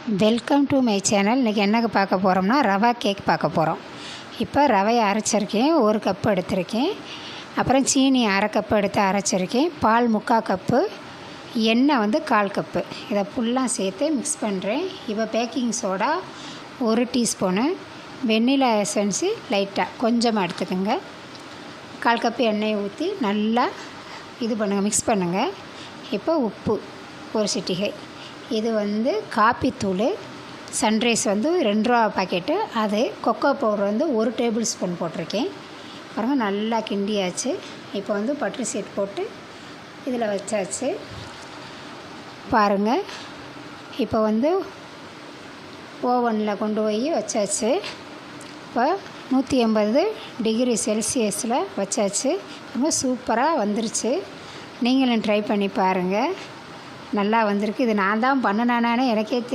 Welcome to my channel. இன்றைக்கி என்ன பார்க்க போகிறோம்னா ரவா கேக் பார்க்க போகிறோம். இப்போ ரவையை அரைச்சிருக்கேன், 1 கப்பு எடுத்திருக்கேன். அப்புறம் சீனி 1/2 கப்பு எடுத்து அரைச்சிருக்கேன். பால் 3/4 கப்பு, எண்ணெய் 1/4 கப்பு. இதை ஃபுல்லாக சேர்த்து மிக்ஸ் பண்ணுறேன். இப்போ பேக்கிங் சோடா 1 டீஸ்பூனு, வெண்ணிலா எசன்ஸு லைட்டாக கொஞ்சமாக எடுத்துக்கோங்க. 1/4 கப்பு எண்ணெயை ஊற்றி நல்லா இது பண்ணுங்கள், மிக்ஸ் பண்ணுங்கள். இப்போ உப்பு 1 சிட்டிகை. இது காப்பித்தூள் சன்ரைஸ் 2 ரூபா பாக்கெட்டு. அது கொக்கோ பவுடர் 1 டேபிள் ஸ்பூன் போட்டிருக்கேன். பாருங்கள், நல்லா கிண்டியாச்சு. இப்போ பட்டர் சீட் போட்டு இதில் வச்சாச்சு. பாருங்கள், இப்போ ஓவனில் கொண்டு போய் வச்சாச்சு. இப்போ 180 டிகிரி செல்சியஸில் வச்சாச்சு. ரொம்ப சூப்பராக வந்துருச்சு. நீங்களும் ட்ரை பண்ணி பாருங்கள். நல்லா வந்திருக்கு. இது நான் தான் பண்ணினானே எனக்கே